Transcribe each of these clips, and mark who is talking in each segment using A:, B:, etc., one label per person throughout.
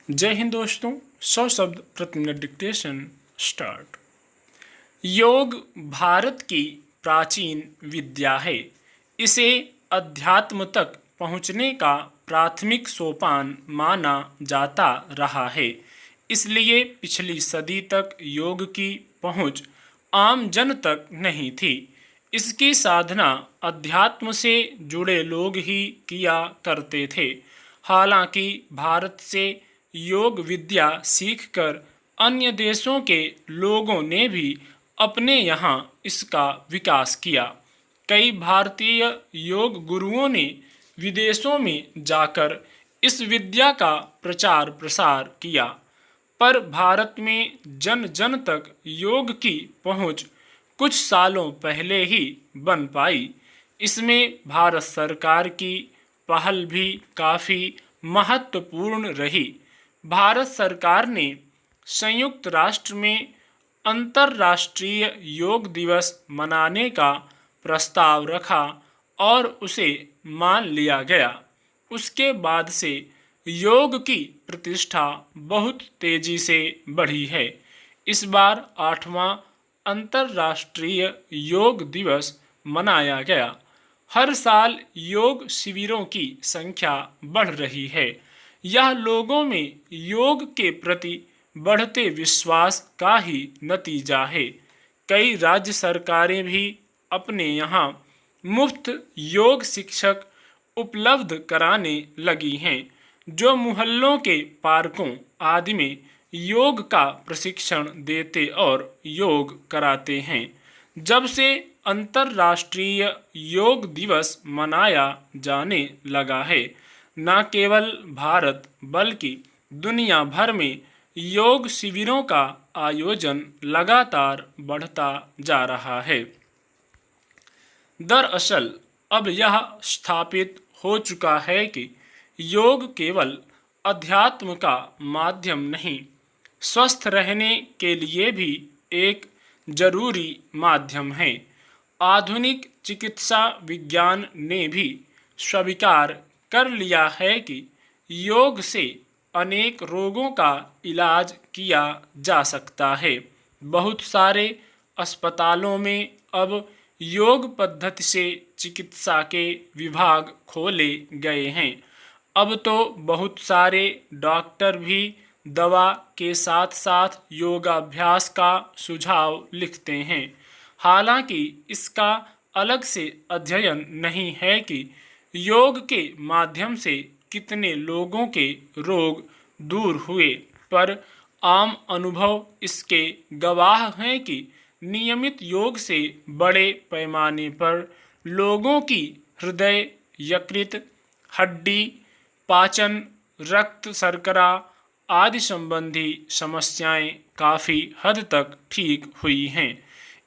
A: जय हिंद दोस्तों। 100 शब्द प्रति मिनट डिक्टेशन स्टार्ट। योग भारत की प्राचीन विद्या है। इसे अध्यात्म तक पहुँचने का प्राथमिक सोपान माना जाता रहा है। इसलिए पिछली सदी तक योग की पहुँच आम जन तक नहीं थी। इसकी साधना अध्यात्म से जुड़े लोग ही किया करते थे। हालांकि भारत से योग विद्या सीखकर अन्य देशों के लोगों ने भी अपने यहाँ इसका विकास किया। कई भारतीय योग गुरुओं ने विदेशों में जाकर इस विद्या का प्रचार प्रसार किया, पर भारत में जन जन तक योग की पहुँच कुछ सालों पहले ही बन पाई। इसमें भारत सरकार की पहल भी काफ़ी महत्वपूर्ण रही। भारत सरकार ने संयुक्त राष्ट्र में अंतर्राष्ट्रीय योग दिवस मनाने का प्रस्ताव रखा और उसे मान लिया गया। उसके बाद से योग की प्रतिष्ठा बहुत तेजी से बढ़ी है। इस बार 8वां अंतर्राष्ट्रीय योग दिवस मनाया गया। हर साल योग शिविरों की संख्या बढ़ रही है। यह लोगों में योग के प्रति बढ़ते विश्वास का ही नतीजा है। कई राज्य सरकारें भी अपने यहाँ मुफ्त योग शिक्षक उपलब्ध कराने लगी हैं, जो मोहल्लों के पार्कों आदि में योग का प्रशिक्षण देते और योग कराते हैं। जब से अंतर्राष्ट्रीय योग दिवस मनाया जाने लगा है, न केवल भारत बल्कि दुनिया भर में योग शिविरों का आयोजन लगातार बढ़ता जा रहा है। दरअसल अब यह स्थापित हो चुका है कि योग केवल अध्यात्म का माध्यम नहीं, स्वस्थ रहने के लिए भी एक जरूरी माध्यम है। आधुनिक चिकित्सा विज्ञान ने भी स्वीकार कर लिया है कि योग से अनेक रोगों का इलाज किया जा सकता है। बहुत सारे अस्पतालों में अब योग पद्धति से चिकित्सा के विभाग खोले गए हैं। अब तो बहुत सारे डॉक्टर भी दवा के साथ साथ योगाभ्यास का सुझाव लिखते हैं। हालांकि इसका अलग से अध्ययन नहीं है कि योग के माध्यम से कितने लोगों के रोग दूर हुए, पर आम अनुभव इसके गवाह हैं कि नियमित योग से बड़े पैमाने पर लोगों की हृदय, यकृत, हड्डी, पाचन, रक्त शर्करा आदि संबंधी समस्याएं काफ़ी हद तक ठीक हुई हैं।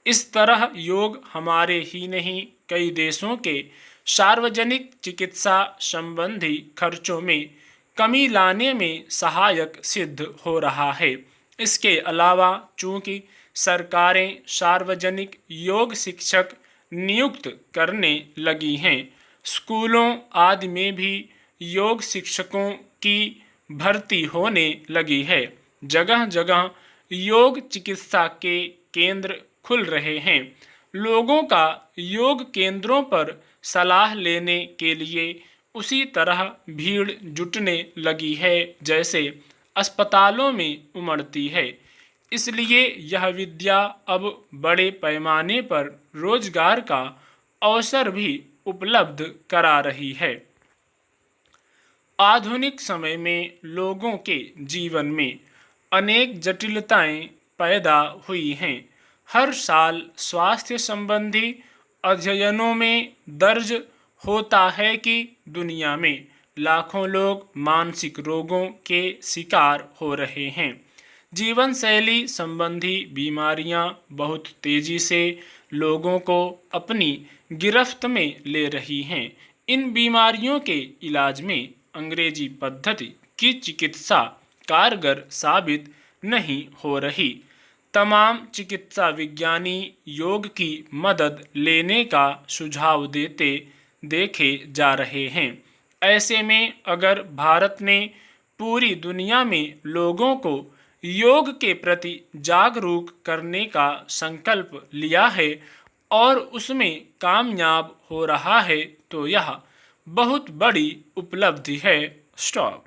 A: इस तरह योग हमारे ही नहीं, कई देशों के सार्वजनिक चिकित्सा संबंधी खर्चों में कमी लाने में सहायक सिद्ध हो रहा है। इसके अलावा चूंकि सरकारें सार्वजनिक योग शिक्षक नियुक्त करने लगी हैं, स्कूलों आदि में भी योग शिक्षकों की भर्ती होने लगी है। जगह जगह योग चिकित्सा के केंद्र खुल रहे हैं। लोगों का योग केंद्रों पर सलाह लेने के लिए उसी तरह भीड़ जुटने लगी है जैसे अस्पतालों में उमड़ती है। इसलिए यह विद्या अब बड़े पैमाने पर रोजगार का अवसर भी उपलब्ध करा रही है। आधुनिक समय में लोगों के जीवन में अनेक जटिलताएं पैदा हुई हैं। हर साल स्वास्थ्य संबंधी अध्ययनों में दर्ज होता है कि दुनिया में लाखों लोग मानसिक रोगों के शिकार हो रहे हैं। जीवन शैली संबंधी बीमारियां बहुत तेजी से लोगों को अपनी गिरफ्त में ले रही हैं। इन बीमारियों के इलाज में अंग्रेजी पद्धति की चिकित्सा कारगर साबित नहीं हो रही। तमाम चिकित्सा विज्ञानी योग की मदद लेने का सुझाव देते देखे जा रहे हैं। ऐसे में अगर भारत ने पूरी दुनिया में लोगों को योग के प्रति जागरूक करने का संकल्प लिया है और उसमें कामयाब हो रहा है, तो यह बहुत बड़ी उपलब्धि है। स्टॉप।